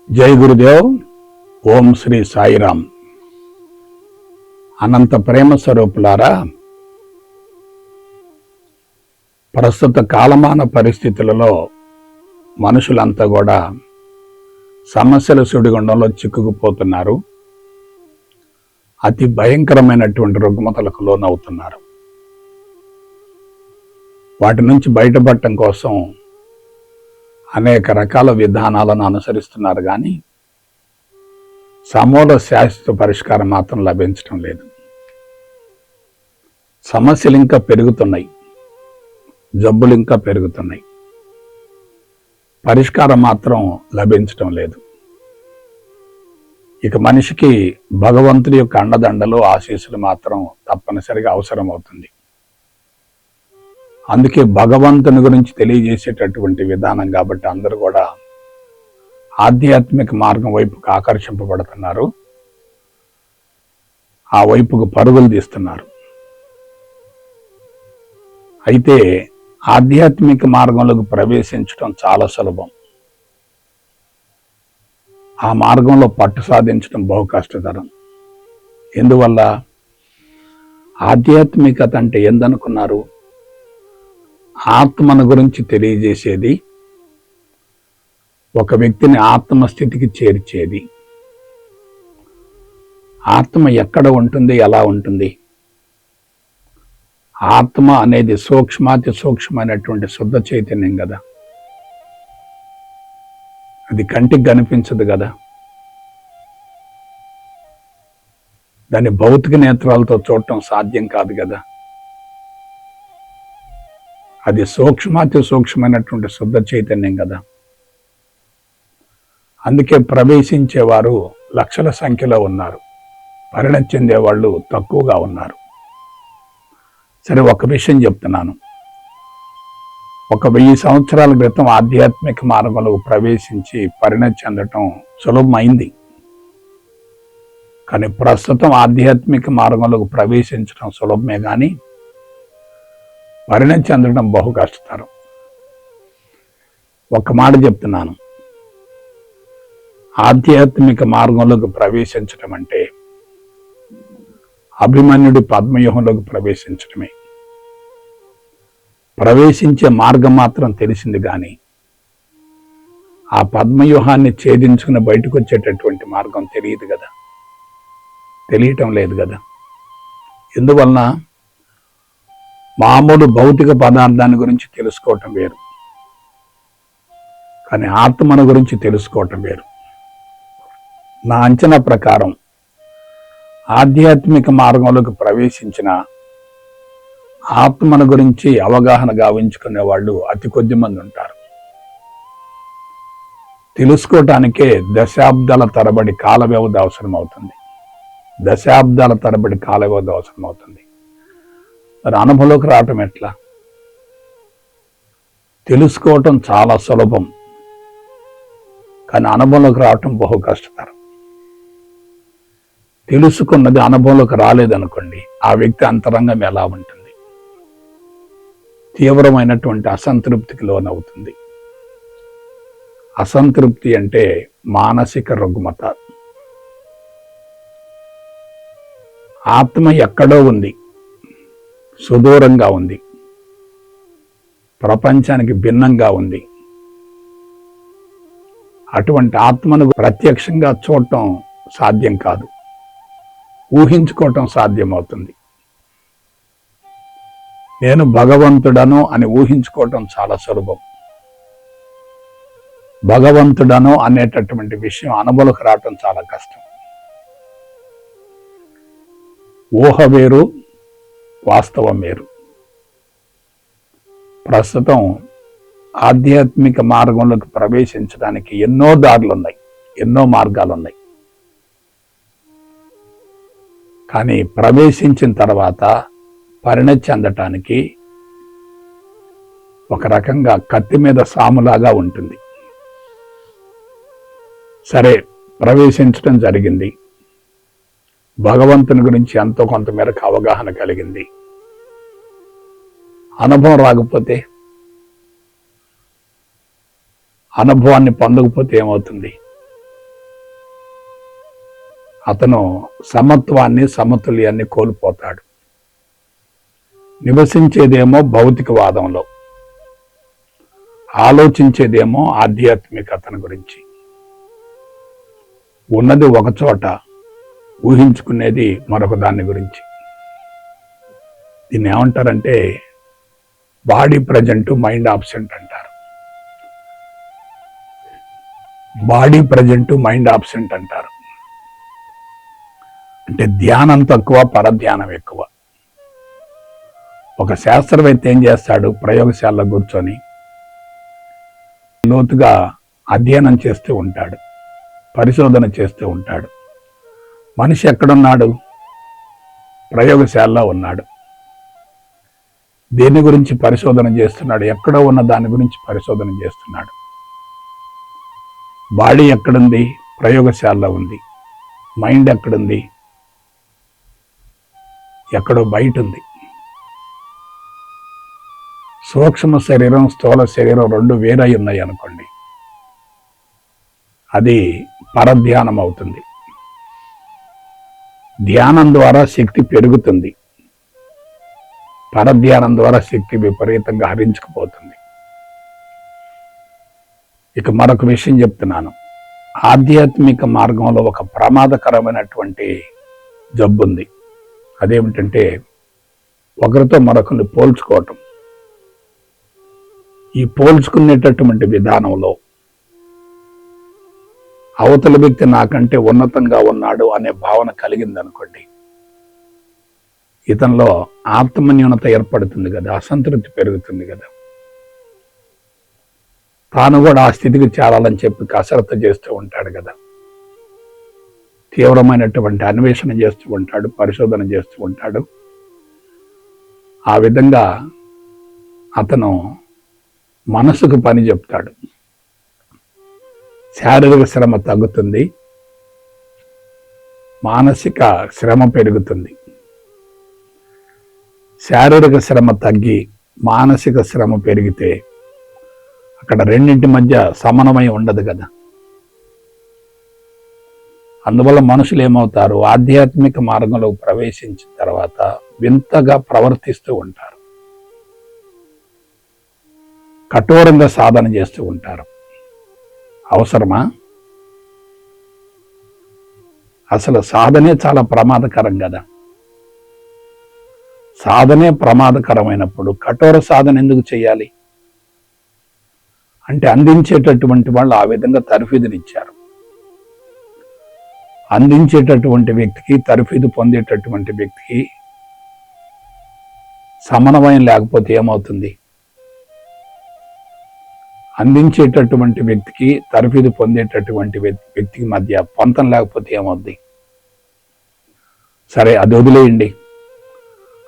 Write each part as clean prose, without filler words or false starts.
జై గురుదేవ్. ఓం శ్రీ సాయిరామ్. అనంత ప్రేమ స్వరూపులారా, ప్రస్తుత కాలమాన పరిస్థితులలో మనుషులంతా కూడా సమస్యల సుడిగుండంలో చిక్కుకుపోతున్నారు. అతి భయంకరమైనటువంటి రుగ్మతలకు లోనవుతున్నారు. వాటి నుంచి బయటపడటం కోసం అనేక రకాల విధానాలను అనుసరిస్తున్నారు, కానీ సమూల శాశ్వత పరిష్కారం మాత్రం లభించడం లేదు. సమస్యలు ఇంకా పెరుగుతున్నాయి, జబ్బులు ఇంకా పెరుగుతున్నాయి, పరిష్కారం మాత్రం లభించడం లేదు. ఇక మనిషికి భగవంతుడి యొక్క అండదండలు, ఆశీస్సులు మాత్రం తప్పనిసరిగా అవసరం అవుతుంది. అందుకే భగవంతుని గురించి తెలియజేసేటటువంటి విధానం కాబట్టి అందరూ కూడా ఆధ్యాత్మిక మార్గం వైపుకు ఆకర్షింపబడుతున్నారు, ఆ వైపుకు పరుగులు తీస్తున్నారు. అయితే ఆధ్యాత్మిక మార్గంలోకి ప్రవేశించడం చాలా సులభం. ఆ మార్గంలో పట్టు సాధించడం బహు కష్టతరం. ఎందువల్ల? ఆధ్యాత్మికత అంటే ఏందనుకున్నారు? ఆత్మను గురించి తెలియజేసేది, ఒక వ్యక్తిని ఆత్మస్థితికి చేర్చేది. ఆత్మ ఎక్కడ ఉంటుంది, ఎలా ఉంటుంది? ఆత్మ అనేది సూక్ష్మాతి సూక్ష్మమైనటువంటి శుద్ధ చైతన్యం కదా. అది కంటికి కనిపించదు కదా. దాన్ని భౌతిక నేత్రాలతో చూడటం సాధ్యం కాదు కదా. అది సూక్ష్మాతి సూక్ష్మమైనటువంటి శుద్ధ చైతన్యం కదా. అందుకే ప్రవేశించేవారు లక్షల సంఖ్యలో ఉన్నారు, పరిణతి చెందేవాళ్ళు తక్కువగా ఉన్నారు. సరే, ఒక విషయం చెప్తున్నాను. 1000 సంవత్సరాల క్రితం ఆధ్యాత్మిక మార్గంలో ప్రవేశించి పరిణతి చెందటం సులభమైంది. కానీ ప్రస్తుతం ఆధ్యాత్మిక మార్గంలోకి ప్రవేశించడం సులభమే, కానీ పరిణతి చెందడం బహు కష్టతరం. ఒక మాట చెప్తున్నాను, ఆధ్యాత్మిక మార్గంలోకి ప్రవేశించడం అంటే అభిమన్యుడి పద్మవ్యూహంలోకి ప్రవేశించడమే. ప్రవేశించే మార్గం మాత్రం తెలిసింది, కానీ ఆ పద్మవ్యూహాన్ని ఛేదించుకుని బయటకు వచ్చేటటువంటి మార్గం తెలియదు కదా, తెలియటం లేదు కదా. ఎందువలన? మామూలు భౌతిక పదార్థాన్ని గురించి తెలుసుకోవటం వేరు, కానీ ఆత్మను గురించి తెలుసుకోవటం వేరు. నా అంచనా ప్రకారం ఆధ్యాత్మిక మార్గంలోకి ప్రవేశించిన ఆత్మను గురించి అవగాహన గావించుకునే వాళ్ళు అతి కొద్ది మంది ఉంటారు. తెలుసుకోవటానికే దశాబ్దాల తరబడి కాల వ్యవధి అవసరం అవుతుంది. దశాబ్దాల తరబడి కాల వ్యవధి అవసరం అవుతుంది. మరి అనుభవంలోకి రావటం ఎట్లా? తెలుసుకోవటం చాలా సులభం, కానీ అనుభవంలోకి రావటం బహు కష్టతరం. తెలుసుకున్నది అనుభవంలోకి రాలేదనుకోండి, ఆ వ్యక్తి అంతరంగం ఎలా ఉంటుంది? తీవ్రమైనటువంటి అసంతృప్తికి లోనవుతుంది. అసంతృప్తి అంటే మానసిక రుగ్మత. ఆత్మ ఎక్కడో ఉంది, సుదూరంగా ఉంది, ప్రపంచానికి భిన్నంగా ఉంది. అటువంటి ఆత్మను ప్రత్యక్షంగా చూడటం సాధ్యం కాదు, ఊహించుకోవటం సాధ్యమవుతుంది. నేను భగవంతుడను అని ఊహించుకోవటం చాలా సులభం. భగవంతుడను అనేటటువంటి విషయం అనుభవంలోకి రావటం చాలా కష్టం. ఊహ వేరు, వాస్తవం వేరు. ప్రస్తుతం ఆధ్యాత్మిక మార్గంలోకి ప్రవేశించడానికి ఎన్నో దారులు ఉన్నాయి, ఎన్నో మార్గాలు ఉన్నాయి. కానీ ప్రవేశించిన తర్వాత పరిణతి చెందటానికి ఒక రకంగా కత్తి మీద సాములాగా ఉంటుంది. సరే, ప్రవేశించడం జరిగింది, భగవంతుని గురించి ఎంతో కొంత మేరకు అవగాహన కలిగింది. అనుభవం రాకపోతే, అనుభవాన్ని పొందకపోతే ఏమవుతుంది? అతను సమత్వాన్ని సమతుల్యాన్ని కోల్పోతాడు. నివసించేదేమో భౌతికవాదంలో, ఆలోచించేదేమో ఆధ్యాత్మికతను గురించి. ఉన్నది ఒక చోట, ఊహించుకునేది మరొక దాని గురించి. దీన్ని ఏమంటారంటే బాడీ ప్రజెంట్, మైండ్ ఆబ్సెంట్ అంటారు. బాడీ ప్రజెంట్, మైండ్ ఆబ్సెంట్ అంటారు. అంటే ధ్యానం తక్కువ, పరధ్యానం ఎక్కువ. ఒక శాస్త్రవేత్త ఏం చేస్తాడు? ప్రయోగశాలలో కూర్చొని లోతుగా అధ్యయనం చేస్తూ ఉంటాడు, పరిశోధన చేస్తూ ఉంటాడు. మనిషి ఎక్కడున్నాడు? ప్రయోగశాలలో ఉన్నాడు. దేని గురించి పరిశోధన చేస్తున్నాడు? ఎక్కడో ఉన్న దాని గురించి పరిశోధన చేస్తున్నాడు. బాడీ ఎక్కడుంది? ప్రయోగశాలలో ఉంది. మైండ్ ఎక్కడుంది? ఎక్కడో బయట ఉంది. సూక్ష్మ శరీరం, స్థూల శరీరం రెండు వేరై ఉన్నాయి అనుకోండి, అది పరధ్యానం అవుతుంది. ధ్యానం ద్వారా శక్తి పెరుగుతుంది, పరధ్యానం ద్వారా శక్తి విపరీతంగా హరించుకుపోతుంది. ఇక మరొక విషయం చెప్తున్నాను. ఆధ్యాత్మిక మార్గంలో ఒక ప్రమాదకరమైనటువంటి జబ్బు ఉంది. అదేమిటంటే ఒకరితో మరొకరిని పోల్చుకోవటం. ఈ పోల్చుకునేటటువంటి విధానంలో అవతల వ్యక్తి నాకంటే ఉన్నతంగా ఉన్నాడు అనే భావన కలిగిందనుకోండి, ఇతనిలో ఆత్మన్యూనత ఏర్పడుతుంది కదా, అసంతృప్తి పెరుగుతుంది కదా. తాను కూడా ఆ స్థితికి చేరాలని చెప్పి కసరత్తు చేస్తూ ఉంటాడు కదా, తీవ్రమైనటువంటి అన్వేషణ చేస్తూ ఉంటాడు, పరిశోధన చేస్తూ ఉంటాడు. ఆ విధంగా అతను మనసుకు పని చెప్తాడు. శారీరక శ్రమ తగ్గుతుంది, మానసిక శ్రమ పెరుగుతుంది. శారీరక శ్రమ తగ్గి మానసిక శ్రమ పెరిగితే అక్కడ రెండింటి మధ్య సమన్వయం ఉండదు కదా. అందువల్ల మనుషులు ఏమవుతారు? ఆధ్యాత్మిక మార్గంలో ప్రవేశించిన తర్వాత వింతగా ప్రవర్తిస్తూ ఉంటారు, కఠోరంగా సాధన చేస్తూ ఉంటారు. అవసరమా? అసలు సాధనే చాలా ప్రమాదకరం కదా. సాధనే ప్రమాదకరమైనప్పుడు కఠోర సాధన ఎందుకు చేయాలి? అంటే అందించేటటువంటి వాళ్ళు ఆ విధంగా తర్ఫీదునిచ్చారు. అందించేటటువంటి వ్యక్తికి, తర్ఫీదు పొందేటటువంటి వ్యక్తికి సమన్వయం లేకపోతే ఏమవుతుంది? అందించేటటువంటి వ్యక్తికి, తర్ఫీదు పొందేటటువంటి వ్యక్తికి మధ్య పొంతం లేకపోతే ఏమవుద్ది? సరే, అది వదిలేయండి.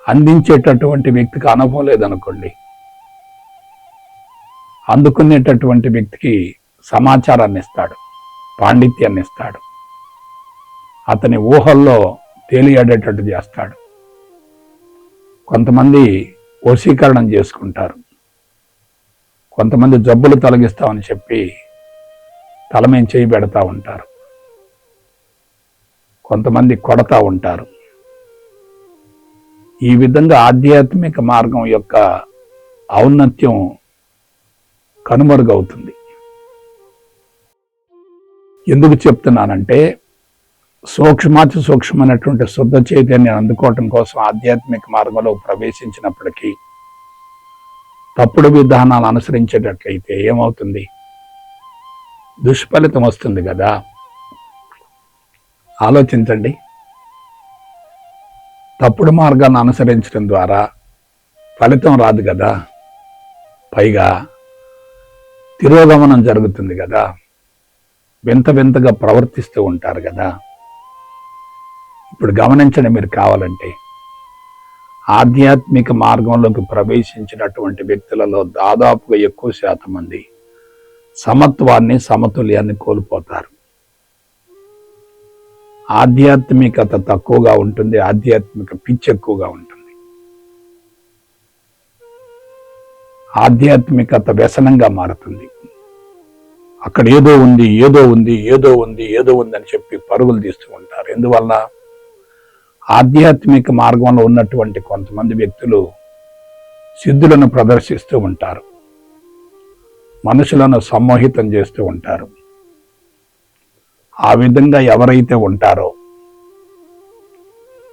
అందించేటటువంటి వ్యక్తికి అనుభవం లేదనుకోండి, అందుకునేటటువంటి వ్యక్తికి సమాచారాన్ని ఇస్తాడు, పాండిత్యాన్ని ఇస్తాడు, అతని ఊహల్లో తేలియాడేటట్టు చేస్తాడు. కొంతమంది వశీకరణం చేసుకుంటారు, కొంతమంది జబ్బులు తొలగిస్తామని చెప్పి తల మీద చేయి పెడతా ఉంటారు, కొంతమంది కొడతా ఉంటారు. ఈ విధంగా ఆధ్యాత్మిక మార్గం యొక్క ఔన్నత్యం కనుమరుగవుతుంది. ఎందుకు చెప్తున్నానంటే సూక్ష్మాతి సూక్ష్మమైనటువంటి శుద్ధ చైతన్యాన్ని అందుకోవటం కోసం ఆధ్యాత్మిక మార్గంలో ప్రవేశించినప్పటికీ తప్పుడు విధానాలు అనుసరించేటట్లయితే ఏమవుతుంది? దుష్ఫలితం వస్తుంది కదా. ఆలోచించండి. తప్పుడు మార్గాన్ని అనుసరించడం ద్వారా ఫలితం రాదు కదా, పైగా తిరోగమనం జరుగుతుంది కదా, వింత వింతగా ప్రవర్తిస్తూ ఉంటారు కదా. ఇప్పుడు గమనించండి, మీరు కావాలంటే ఆధ్యాత్మిక మార్గంలోకి ప్రవేశించినటువంటి వ్యక్తులలో దాదాపుగా ఎక్కువ శాతం మంది సమత్వాన్ని, సమతుల్యాన్ని కోల్పోతారు. ఆధ్యాత్మికత తక్కువగా ఉంటుంది, ఆధ్యాత్మిక పిచ్చి ఎక్కువగా ఉంటుంది. ఆధ్యాత్మికత వ్యసనంగా మారుతుంది. అక్కడ ఏదో ఉంది ఏదో ఉంది ఏదో ఉంది ఏదో ఉంది అని చెప్పి పరుగులు తీస్తూ ఉంటారు. ఎందువల్ల ఆధ్యాత్మిక మార్గంలో ఉన్నటువంటి కొంతమంది వ్యక్తులు సిద్ధులను ప్రదర్శిస్తూ ఉంటారు, మనుషులను సమ్మోహితం చేస్తూ ఉంటారు. ఆ విధంగా ఎవరైతే ఉంటారో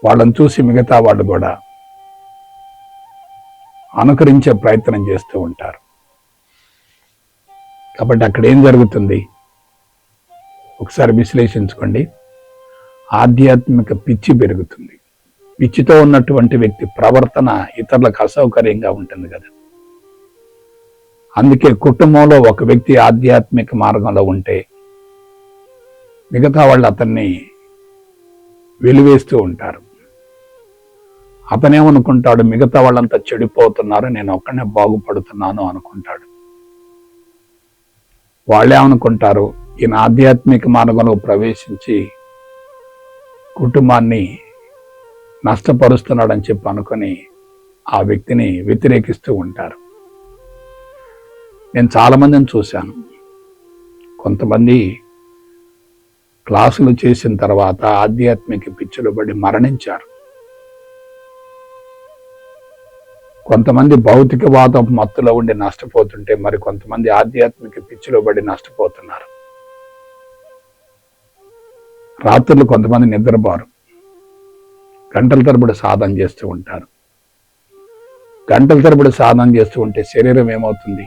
వాళ్ళని చూసి మిగతా వాళ్ళు కూడా అనుకరించే ప్రయత్నం చేస్తూ ఉంటారు. కాబట్టి అక్కడ ఏం జరుగుతుంది ఒకసారి విశ్లేషించుకోండి. ఆధ్యాత్మిక పిచ్చి పెరుగుతుంది. పిచ్చితో ఉన్నటువంటి వ్యక్తి ప్రవర్తన ఇతరులకు అసౌకర్యంగా ఉంటుంది కదా. అందుకే కుటుంబంలో ఒక వ్యక్తి ఆధ్యాత్మిక మార్గంలో ఉంటే మిగతా వాళ్ళు అతన్ని వెలివేస్తూ ఉంటారు. అతనేమనుకుంటాడు, మిగతా వాళ్ళంతా చెడిపోతున్నారు, నేను ఒక్కనే బాగుపడుతున్నాను అనుకుంటాడు. వాళ్ళేమనుకుంటారు, ఈయన ఆధ్యాత్మిక మార్గంలో ప్రవేశించి కుటుంబాన్ని నష్టపరుస్తున్నాడని చెప్పి అనుకొని ఆ వ్యక్తిని వ్యతిరేకిస్తూ ఉంటారు. నేను చాలామందిని చూశాను. కొంతమంది క్లాసులు చేసిన తర్వాత ఆధ్యాత్మిక పిచ్చిలో పడి మరణించారు. కొంతమంది భౌతికవాద మత్తులో ఉండి నష్టపోతుంటే మరి కొంతమంది ఆధ్యాత్మిక పిచ్చిలో పడి నష్టపోతున్నారు. రాత్రులు కొంతమంది నిద్రపోరు, గంటల తరబడి సాధన చేస్తూ ఉంటారు. గంటల తరబడి సాధన చేస్తూ ఉంటే శరీరం ఏమవుతుంది,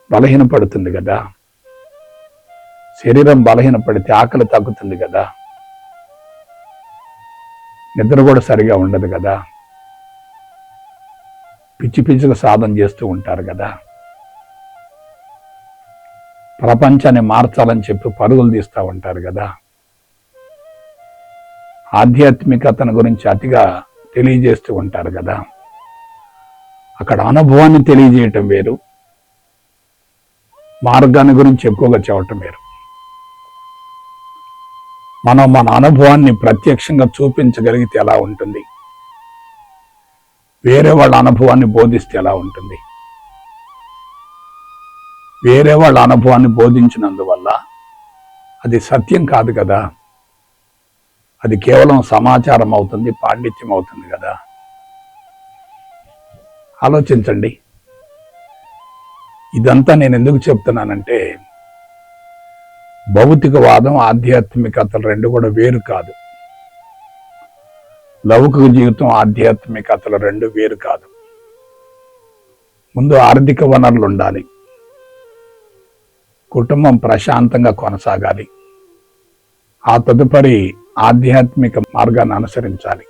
బలహీనపడుతుంది కదా. శరీరం బలహీనపడితే ఆకలి తగ్గుతుంది కదా, నిద్ర కూడా సరిగా ఉండదు కదా, పిచ్చి పిచ్చిగా సాధన చేస్తూ ఉంటారు కదా. ప్రపంచాన్ని మార్చాలని చెప్పి పరుగులు తీస్తూ ఉంటారు కదా. ఆధ్యాత్మికతను గురించి అతిగా తెలియజేస్తూ ఉంటారు కదా. అక్కడ అనుభవాన్ని తెలియజేయటం వేరు, మార్గాన్ని గురించి ఎక్కువగా చెప్పటం వేరు. మనం మన అనుభవాన్ని ప్రత్యక్షంగా చూపించగలిగితే ఎలా ఉంటుంది, వేరే వాళ్ళ అనుభవాన్ని బోధిస్తే ఎలా ఉంటుంది. వేరే వాళ్ళ అనుభవాన్ని బోధించినందువల్ల అది సత్యం కాదు కదా, అది కేవలం సమాచారం అవుతుంది, పాండిత్యం అవుతుంది కదా. ఆలోచించండి. ఇదంతా నేను ఎందుకు చెప్తున్నానంటే, భౌతికవాదం ఆధ్యాత్మికతలు రెండు కూడా వేరు కాదు. లౌకిక జీవితం ఆధ్యాత్మికతలు రెండు వేరు కాదు. ముందు ఆర్థిక వనరులు ఉండాలి, కుటుంబం ప్రశాంతంగా కొనసాగాలి, ఆ తదుపరి ఆధ్యాత్మిక మార్గాన్ని అనుసరించాలి.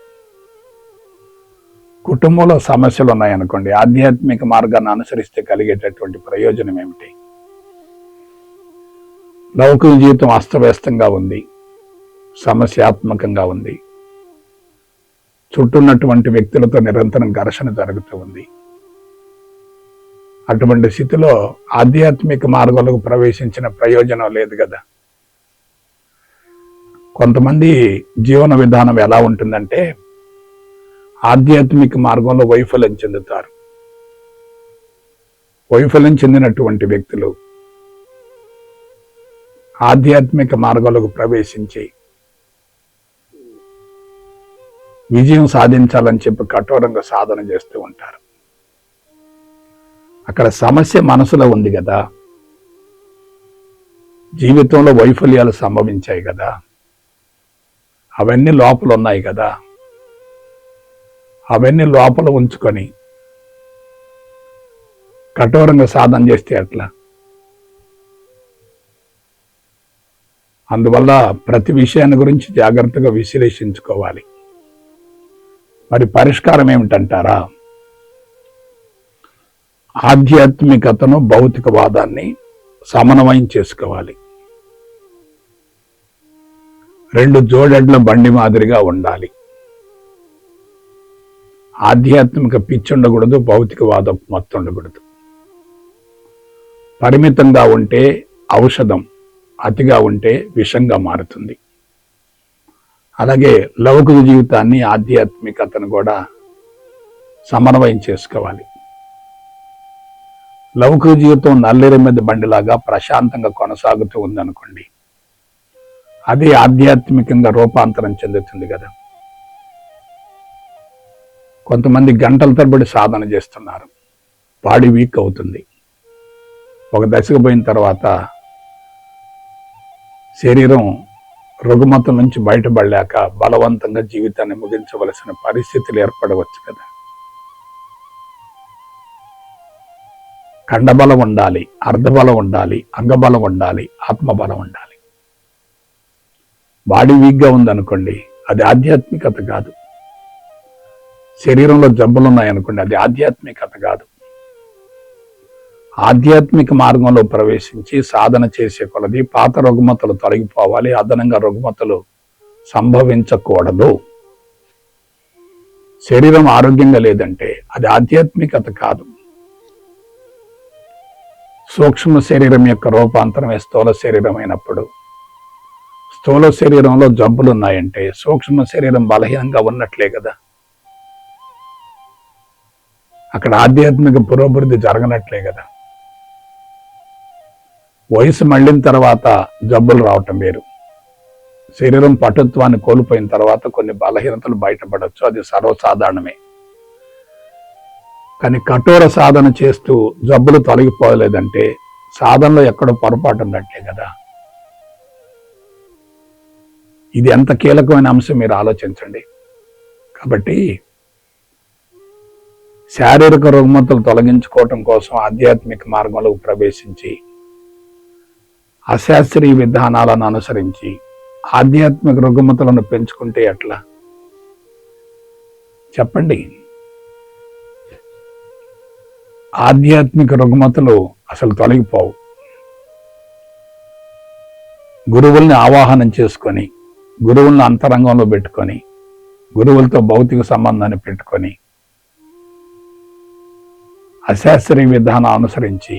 కుటుంబంలో సమస్యలు ఉన్నాయనుకోండి, ఆధ్యాత్మిక మార్గాన్ని అనుసరిస్తే కలిగేటటువంటి ప్రయోజనం ఏమిటి? లౌకిక జీవితం అస్తవ్యస్తంగా ఉంది, సమస్యాత్మకంగా ఉంది, చుట్టూన్నటువంటి వ్యక్తులతో నిరంతరం ఘర్షణ జరుగుతూ ఉంది. అటువంటి స్థితిలో ఆధ్యాత్మిక మార్గాలకు ప్రవేశించిన ప్రయోజనం లేదు కదా. కొంతమంది జీవన విధానం ఎలా ఉంటుందంటే, ఆధ్యాత్మిక మార్గంలో వైఫల్యం చెందుతారు. వైఫల్యం చెందినటువంటి వ్యక్తులు ఆధ్యాత్మిక మార్గాలకు ప్రవేశించి విజయం సాధించాలని చెప్పి కఠోరంగా సాధన చేస్తూ ఉంటారు. అక్కడ సమస్య మనసులో ఉంది కదా, జీవితంలో వైఫల్యాలు సంభవించాయి కదా, అవన్నీ లోపల ఉన్నాయి కదా. అవన్నీ లోపల ఉంచుకొని కఠోరంగా సాధన చేస్తే ఎట్లా? అందువల్ల ప్రతి విషయాన్ని గురించి జాగ్రత్తగా విశ్లేషించుకోవాలి. మరి పరిష్కారం ఏమిటంటారా? ఆధ్యాత్మికతను భౌతికవాదాన్ని సమన్వయం చేసుకోవాలి. రెండు జోడెడ్ల బండి మాదిరిగా ఉండాలి. ఆధ్యాత్మిక పిచ్చి ఉండకూడదు, భౌతికవాదం మత్తు ఉండకూడదు. పరిమితంగా ఉంటే ఔషధం, అతిగా ఉంటే విషంగా మారుతుంది. అలాగే లౌకిక జీవితాన్ని ఆధ్యాత్మికతను కూడా సమన్వయం చేసుకోవాలి. లౌకిక జీవితం నల్లేరు మీద బండిలాగా ప్రశాంతంగా కొనసాగుతూ ఉందనుకోండి, అది ఆధ్యాత్మికంగా రూపాంతరం చెందుతుంది కదా. కొంతమంది గంటల తరబడి సాధన చేస్తున్నారు, బాడీ వీక్ అవుతుంది. ఒక దశకు పోయిన తర్వాత శరీరం రుగ్మతల నుంచి బయటపడలేక బలవంతంగా జీవితాన్ని ముగించవలసిన పరిస్థితులు ఏర్పడవచ్చు కదా. ఖండబలం ఉండాలి, అర్ధబలం ఉండాలి, అంగబలం ఉండాలి, ఆత్మబలం ఉండాలి. బాడీ వీక్గా ఉందనుకోండి, అది ఆధ్యాత్మికత కాదు. శరీరంలో జబ్బులు ఉన్నాయనుకోండి, అది ఆధ్యాత్మికత కాదు. ఆధ్యాత్మిక మార్గంలో ప్రవేశించి సాధన చేసే కొలది పాత రుగ్మతలు తొలగిపోవాలి, అదనంగా రుగ్మతలు సంభవించకూడదు. శరీరం ఆరోగ్యంగా లేదంటే అది ఆధ్యాత్మికత కాదు. సూక్ష్మ శరీరం యొక్క రూపాంతరమే స్థూల శరీరం అయినప్పుడు, స్థూల శరీరంలో జబ్బులు ఉన్నాయంటే సూక్ష్మ శరీరం బలహీనంగా ఉన్నట్లే కదా. అక్కడ ఆధ్యాత్మిక పురోభివృద్ధి జరగనట్లే కదా. వయసు మళ్ళిన తర్వాత జబ్బులు రావటం వేరు. శరీరం పటుత్వాన్ని కోల్పోయిన తర్వాత కొన్ని బలహీనతలు బయటపడవచ్చు, అది సర్వసాధారణమే. కానీ కఠోర సాధన చేస్తూ జబ్బులు తొలగిపోలేదంటే సాధనలో ఎక్కడో పొరపాటు ఉన్నట్లే కదా. ఇది ఎంత కీలకమైన అంశం మీరు ఆలోచించండి. కాబట్టి శారీరక రుగ్మతలు తొలగించుకోవటం కోసం ఆధ్యాత్మిక మార్గంలో ప్రవేశించి అశాస్త్రీయ విధానాలను అనుసరించి ఆధ్యాత్మిక రుగ్మతలను పెంచుకుంటే ఎట్లా చెప్పండి. ఆధ్యాత్మిక రుగ్మతలు అసలు తొలగిపోవు. గురువుల్ని ఆవాహనం చేసుకొని, గురువుల్ని అంతరంగంలో పెట్టుకొని, గురువులతో భౌతిక సంబంధాన్ని పెట్టుకొని అశాస్త్రీయ విధానం అనుసరించి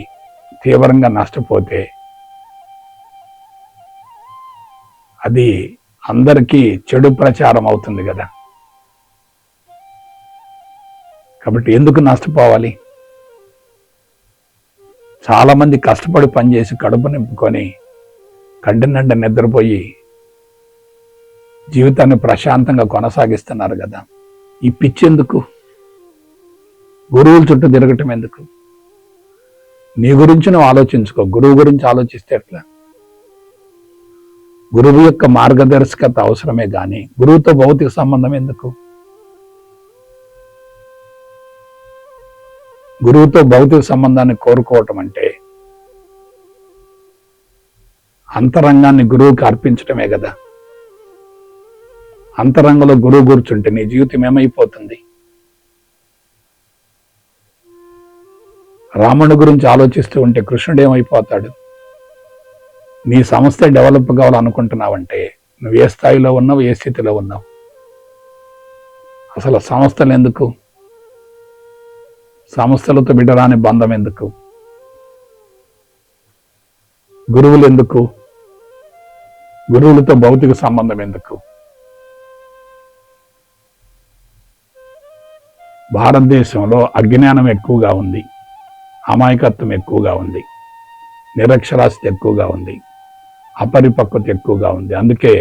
తీవ్రంగా నష్టపోతే అది అందరికీ చెడు ప్రచారం అవుతుంది కదా. కాబట్టి ఎందుకు నష్టపోవాలి? చాలా మంది కష్టపడి పనిచేసి కడుపు నింపుకొని కంటి నిండా నిద్రపోయి జీవితాన్ని ప్రశాంతంగా కొనసాగిస్తున్నారు కదా. ఈ పిచ్చి ఎందుకు? గురువుల చుట్టూ తిరగటం ఎందుకు? నీ గురించి నువ్వు ఆలోచించుకో, గురువు గురించి ఆలోచిస్తే ఎట్లా? గురువు యొక్క మార్గదర్శకత అవసరమే కానీ గురువుతో భౌతిక సంబంధం ఎందుకు? గురువుతో భౌతిక సంబంధాన్ని కోరుకోవటం అంటే అంతరంగాన్ని గురువుకి అర్పించటమే కదా. అంతరంగంలో గురువు కూర్చుంటే నీ జీవితం ఏమైపోతుంది? రాముడి గురించి ఆలోచిస్తూ ఉంటే కృష్ణుడు ఏమైపోతాడు? నీ సంస్థ డెవలప్ కావాలనుకుంటున్నావంటే నువ్వు ఏ స్థాయిలో ఉన్నావు, ఏ స్థితిలో ఉన్నావు? అసలు సంస్థలు ఎందుకు? సంస్థలతో బిడ్డరాని బంధం ఎందుకు? గురువులు ఎందుకు? గురువులతో భౌతిక సంబంధం ఎందుకు? భారతదేశంలో అజ్ఞానం ఎక్కువగా ఉంది, అమాయకత్వం ఎక్కువగా ఉంది, నిరక్షరాస్యత ఎక్కువగా ఉంది, అపరిపక్వత ఎక్కువగా ఉంది. అందుకే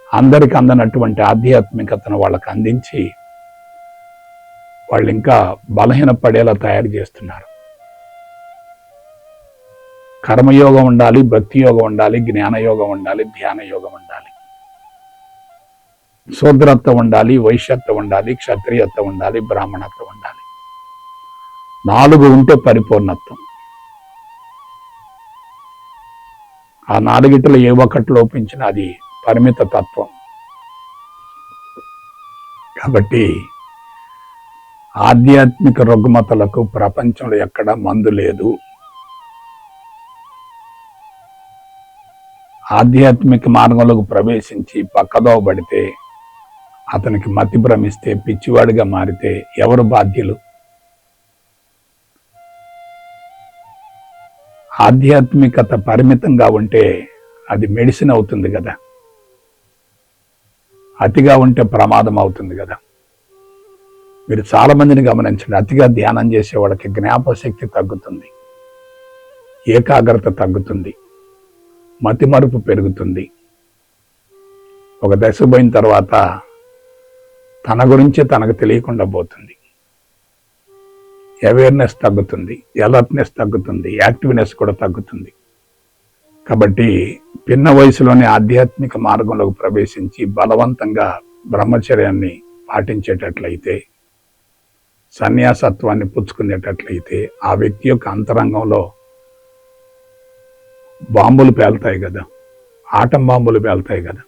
అందరికి అందనటువంటి ఆధ్యాత్మికతను వాళ్ళకి అందించి వాళ్ళు ఇంకా బలహీనపడేలా తయారు చేస్తున్నారు. కర్మయోగం ఉండాలి, భక్తి యోగం ఉండాలి, జ్ఞానయోగం ఉండాలి, ధ్యాన యోగం ఉండాలి, శూద్రత్వం ఉండాలి, వైశ్యత్వం ఉండాలి, క్షత్రియత్వం ఉండాలి, బ్రాహ్మణత్వం ఉండాలి. 4 ఉంటే పరిపూర్ణత్వం. ఆ 4 ఏ ఒక్కటి లోపించిన అది పరిమిత తత్వం. కాబట్టి ఆధ్యాత్మిక రుగ్మతలకు ప్రపంచంలో ఎక్కడ మందు లేదు. ఆధ్యాత్మిక మార్గంలోకి ప్రవేశించి పక్కదోవ పడితే, అతనికి మతి భ్రమిస్తే, పిచ్చివాడిగా మారితే ఎవరు బాధ్యులు? ఆధ్యాత్మికత పరిమితంగా ఉంటే అది మెడిసిన్ అవుతుంది కదా, అతిగా ఉంటే ప్రమాదం అవుతుంది కదా. మీరు చాలా మందిని గమనించండి, అతిగా ధ్యానం చేసే వాళ్ళకి జ్ఞాపశక్తి తగ్గుతుంది. ఏకాగ్రత తగ్గుతుంది, మతిమరుపు పెరుగుతుంది. ఒక దశ పోయిన తర్వాత తన గురించి తనకు తెలియకుండా పోతుంది. అవేర్నెస్ తగ్గుతుంది, అలర్ట్నెస్ తగ్గుతుంది, యాక్టివ్నెస్ కూడా తగ్గుతుంది. కాబట్టి పిన్న వయసులోనే ఆధ్యాత్మిక మార్గంలోకి ప్రవేశించి బలవంతంగా బ్రహ్మచర్యాన్ని పాటించేటట్లయితే, సన్యాసత్వాన్ని పుచ్చుకునేటట్లయితే ఆ వ్యక్తి యొక్క అంతరంగంలో బాంబులు పేలుతాయి కదా, ఆటం బాంబులు పేలుతాయి కదా.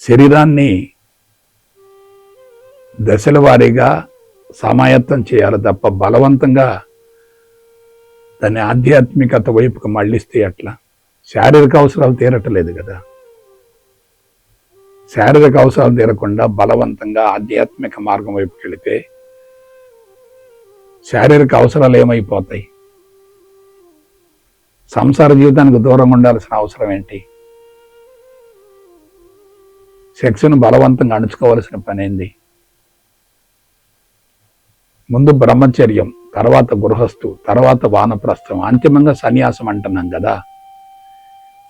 శరీరాన్ని దశల వారీగా సమాయత్తం చేయాలి తప్ప బలవంతంగా దాన్ని ఆధ్యాత్మికత వైపుకు మళ్ళిస్తే ఎట్లా? శారీరక అవసరాలు తీరటలేదు కదా. శారీరక అవసరాలు తీరకుండా బలవంతంగా ఆధ్యాత్మిక మార్గం వైపుకి వెళితే శారీరక అవసరాలు ఏమైపోతాయి? సంసార జీవితానికి దూరంగా ఉండాల్సిన అవసరం ఏంటి? సెక్స్ను బలవంతంగా అణుచుకోవాల్సిన పని ఏంది? ముందు బ్రహ్మచర్యం, తర్వాత గృహస్థు, తర్వాత వానప్రస్థం, అంతిమంగా సన్యాసం అంటున్నాం కదా.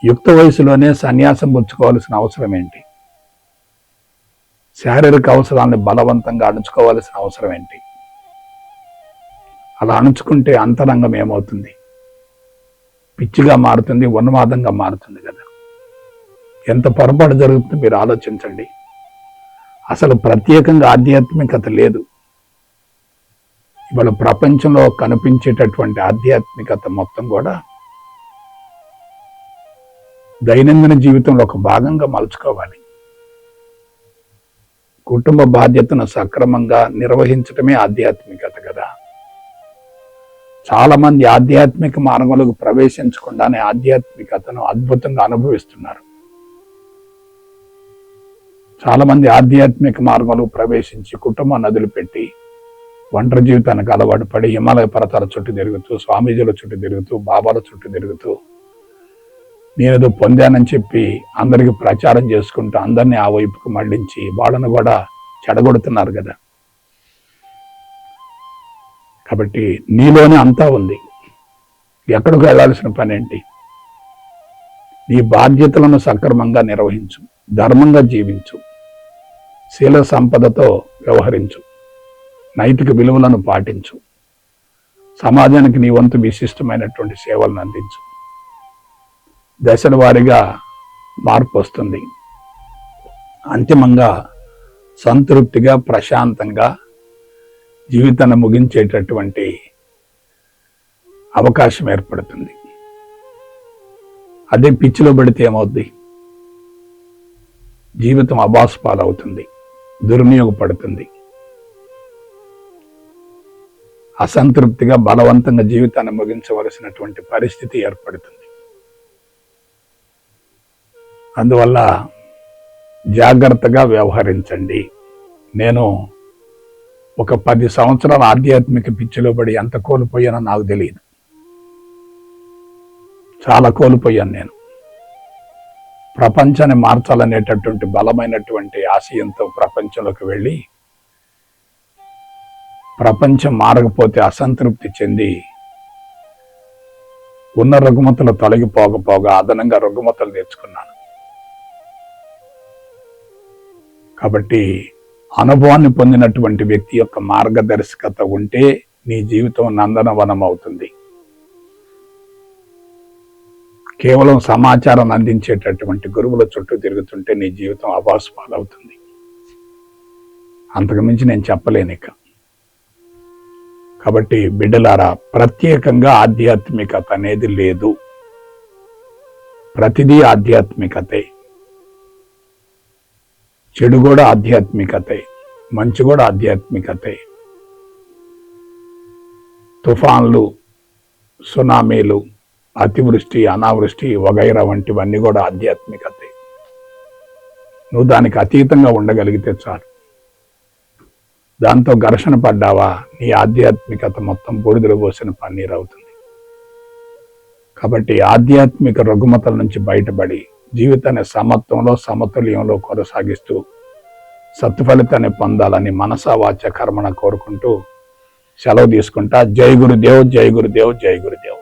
యుక్త వయసులోనే సన్యాసం పుచ్చుకోవాల్సిన అవసరం ఏంటి? శారీరక అవసరాన్ని బలవంతంగా అణుచుకోవాల్సిన అవసరం ఏంటి? అలా అణుచుకుంటే అంతరంగం ఏమవుతుంది? పిచ్చిగా మారుతుంది, ఉన్మాదంగా మారుతుంది కదా. ఎంత పొరపాటు జరుగుతుందో మీరు ఆలోచించండి. అసలు ప్రత్యేకంగా ఆధ్యాత్మికత లేదు. ఇవాళ ప్రపంచంలో కనిపించేటటువంటి ఆధ్యాత్మికత మొత్తం కూడా దైనందిన జీవితంలో ఒక భాగంగా మలుచుకోవాలి. కుటుంబ బాధ్యతను సక్రమంగా నిర్వహించడమే ఆధ్యాత్మికత కదా. చాలా మంది ఆధ్యాత్మిక మార్గంలోకి ప్రవేశించకుండానే ఆధ్యాత్మికతను అద్భుతంగా అనుభవిస్తున్నారు. చాలా మంది ఆధ్యాత్మిక మార్గంలో ప్రవేశించి కుటుంబాన్ని వదిలిపెట్టి ఒంటరి జీవితానికి అలవాటు పడి హిమాలయ పర్వతాల చుట్టూ తిరుగుతూ, స్వామీజీల చుట్టూ తిరుగుతూ, బాబాల చుట్టూ తిరుగుతూ నేనేదో పొందానని చెప్పి అందరికీ ప్రచారం చేసుకుంటూ అందరినీ ఆ వైపుకు మళ్లించి వాళ్ళను కూడా చెడగొడుతున్నారు కదా. కాబట్టి నీలోనే అంతా ఉంది, ఎక్కడికి వెళ్ళాల్సిన పని ఏంటి? నీ బాధ్యతలను సక్రమంగా నిర్వహించు, ధర్మంగా జీవించు, శీల సంపదతో వ్యవహరించు, నైతిక విలువలను పాటించు, సమాజానికి నీ వంతు విశిష్టమైనటువంటి సేవలను అందించు. దశల వారీగా మార్పు వస్తుంది. అంతిమంగా సంతృప్తిగా, ప్రశాంతంగా జీవితాన్ని ముగించేటటువంటి అవకాశం ఏర్పడుతుంది. అదే పిచ్చిలో పడితే ఏమవుద్ది? జీవితం అబాసుపాలవుతుంది, దుర్వినియోగపడుతుంది. అసంతృప్తిగా బలవంతంగా జీవితాన్ని ముగించవలసినటువంటి పరిస్థితి ఏర్పడుతుంది. అందువల్ల జాగ్రత్తగా వ్యవహరించండి. నేను ఒక 10 సంవత్సరాల ఆధ్యాత్మిక పిచ్చిలో పడి ఎంత కోల్పోయానో నాకు తెలియదు. చాలా కోల్పోయాను నేను. ప్రపంచాన్ని మార్చాలనేటటువంటి బలమైనటువంటి ఆశయంతో ప్రపంచంలోకి వెళ్ళి ప్రపంచం మారకపోతే అసంతృప్తి చెంది ఉన్న రుగ్మతలు తొలగిపోకపోగా అదనంగా రుగ్మతలు తెచ్చుకున్నాను. కాబట్టి అనుభవాన్ని పొందినటువంటి వ్యక్తి యొక్క మార్గదర్శకత ఉంటే నీ జీవితం నందనవనం అవుతుంది. కేవలం సమాచారం అందించేటటువంటి గురువుల చుట్టూ తిరుగుతుంటే నీ జీవితం అబాసుపాలవుతుంది. అంతకు మించి నేను చెప్పలేను ఇక. కాబట్టి బిడ్డలారా, ప్రత్యేకంగా ఆధ్యాత్మికత అనేది లేదు. ప్రతిదీ ఆధ్యాత్మికతే. చెడు కూడా ఆధ్యాత్మికతే, మంచి కూడా ఆధ్యాత్మికతే. తుఫాన్లు, సునామీలు, అతివృష్టి, అనావృష్టి వగైరా వంటివన్నీ కూడా ఆధ్యాత్మికతే. నువ్వు దానికి అతీతంగా ఉండగలిగితే చాలు. దాంతో ఘర్షణ పడ్డావా, నీ ఆధ్యాత్మికత మొత్తం బూడిదలో పోసిన పన్నీరు అవుతుంది. కాబట్టి ఆధ్యాత్మిక రుగ్మతల నుంచి బయటపడి జీవితాన్ని సమత్వంలో, సమతుల్యంలో కొనసాగిస్తూ సత్ఫలితాన్ని పొందాలని మనసా వాచ కర్మణ కోరుకుంటూ సెలవు తీసుకుంటా. జై గురుదేవ్, జై గురుదేవ్, జై గురుదేవ్.